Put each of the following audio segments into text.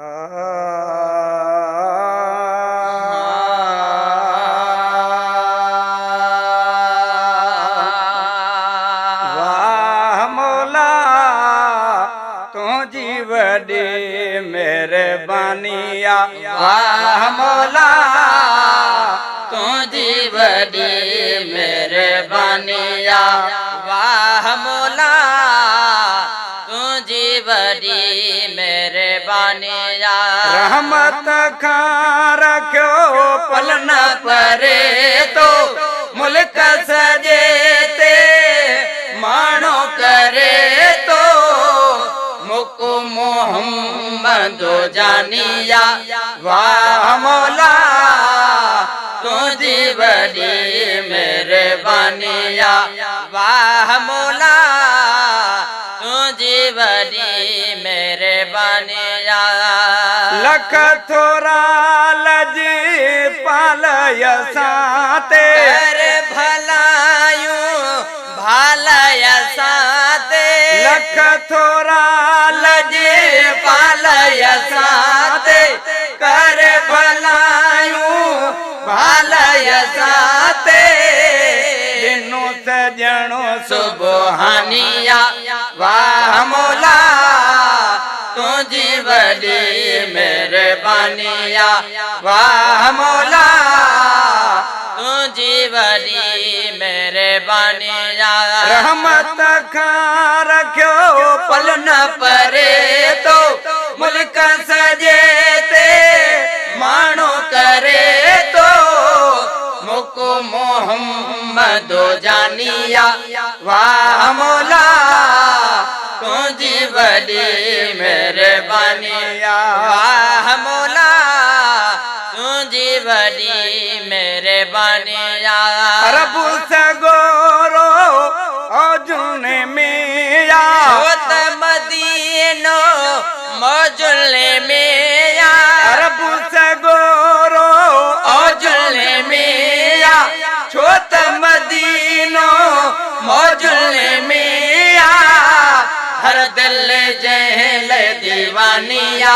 वाह मौला तुझी वडी मेहरबानिया। वाह मौला तुझी वडी मेहरबानिया। वाह मौला तुझी वडी मेहरबानिया। रहमत खां रखो पल न परे तो मुल्क सजे ते मानो करे तो मुको मोहम्मद जानिया। वाह मौला तुझी बड़ी मेहरबानिया। वाह मौला तुझी बड़ी मेहरबानिया। लख थोरा लज पालय साते अरे भलायूं भालय साते। लख थोरा लज पालय साते कर भलायूं भालय साते। दिनों सजणो सुबहानिया। वाह मौला तुझी बड़ी मेहरबानिया। वाह मौला तुझी बड़ी मेहरबानिया। रहमत खां रखो पल न परे तो मुल्क सजे ते मानो करे तो मुको मोहम्मद जानिया। वाह मौला तुझी बड़ी मेहरबानिया। वाह मौला तुझी बड़ी मेहरबानिया। रबु सगोरो औजुन मिया होत मदीनो मौजुल मिया। रबु सगोरो औजुन मिया छोत मदीनो मौजुल मिया। हर दिल जहल दीवानिया।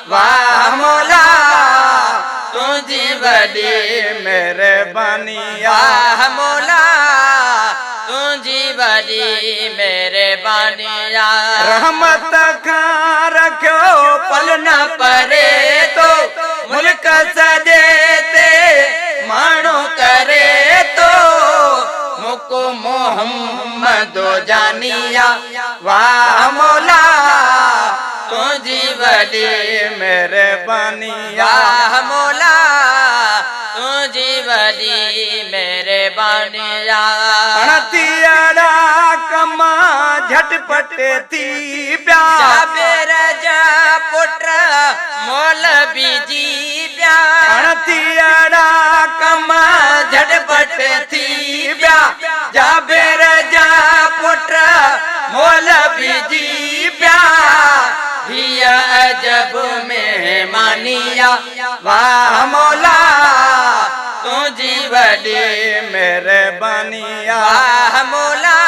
वाह मौला तुझी बड़ी मेहरबानिया। वाह मौला तुझी बड़ी मेहरबानिया। रहमत खां रखो पल न परे तो मुल्क सजे ते मानो करे तो मुको मोहम्मद जानिया। वाह मौला तुझी बड़ी मेहरबानिया। वाह मौला तुझी बड़ी मेहरबानिया। अणतियाड़ा कमा झटपट थी प्या जाबेर जा पुट मौलवी जी प्या। अणतियाड़ा कमा झटपट थी प्या जाबेर जा पुट मौलवी जी प्या। हिया अजब मेहमानिया। वाह मौला तुझी बड़ी मेहरबानिया। वाह मौला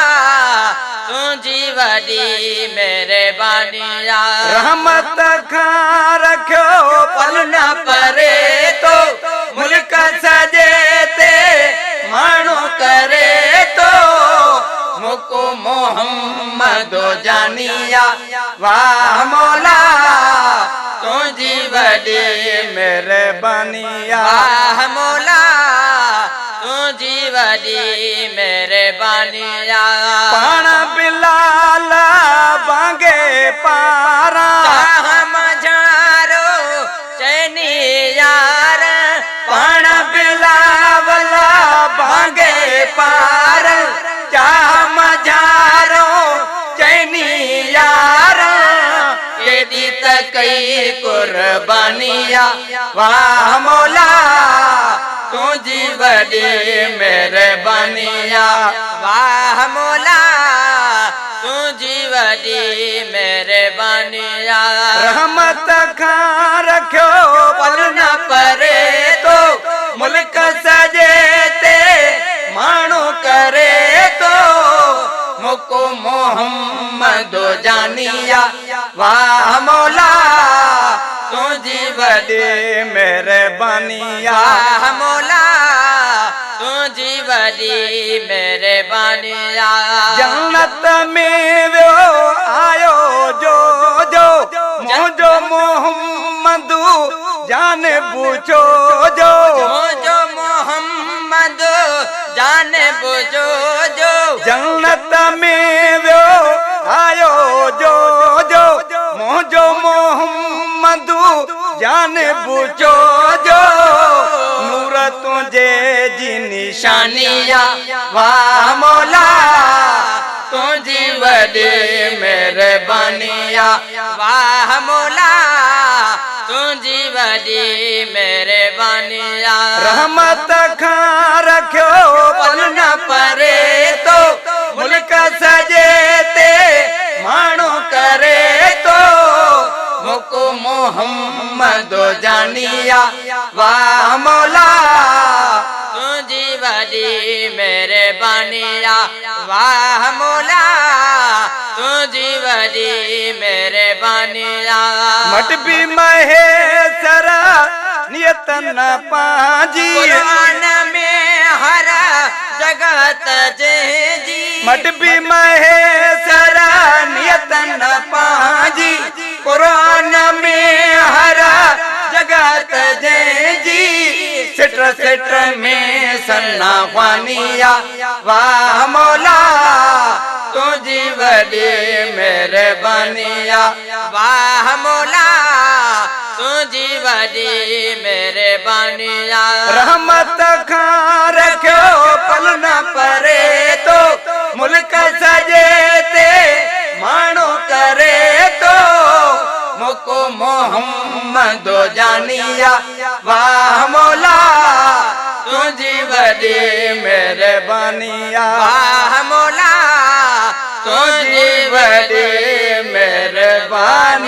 तुझी बड़ी मेहरबानिया। रहमत खां रखो पल न परे तो मुल्क सजे ते मानो करे तो मुको मोहम्मद जानिया। वाह मौला तुझी बड़ी मेहरबानिया। वाह मौला तुझी बड़ी मेहरबानिया। पाण बिलाल बांगे पारा हम जारो चैनी यार। पाण बिलावला बांगे पार चाह मझारो चैनी यार। केडी त कई कुर्बानिया। वाह मौला तुझी बड़ी मेहरबानिया। वाह मौला तुझी बड़ी मेहरबानिया। रहमत खां रखो पल न परे तो मुल्क सजे ते मानो करे तो मुको मोहम्मद जानिया। वाह मौला तुझी वॾी महिरबानिया वाह मौला तुझी वॾी महिरबानिया जन्नत में वियो आयो जो मुंहिंजो मोहम्मद जान पूछो जो मुझो मोहम्मद जान बुझो जो जन्नत में वियो आयो जो मुंहिंजो मोहम्मद जान पूछो जो नूर तुझे जी निशानिया वाह मौला तुझी वॾी महिरबानिया वाह मौला तुझी वॾी महिरबानिया रहमत खां रखियो पल न परे तो मुल्क सजे ते माण्हू करे तो मुको मोहम्मद जानिया वाह मौला तुझी वॾी महिरबानिया वाह मौला तुझी वॾी महिरबानिया मट भी महेसरा नियत न पांजी क़ुरान में हर जगत जी मट भी महेसरा नियत न पांजी कुरान में हर जगत जी सिट में सन्ना ख्वानिया वाह मौला तुझी वॾी महिरबानिया वाह मौला तुझी वॾी महिरबानिया रहमत खां रखियो पल न परे तो मुल्क सजे ते माण्हू करे तो मुको मोहम्मद जानिया वाह मौला तुझी वॾी महिरबानिया वाह मौला तुझी वॾी महिरबानिया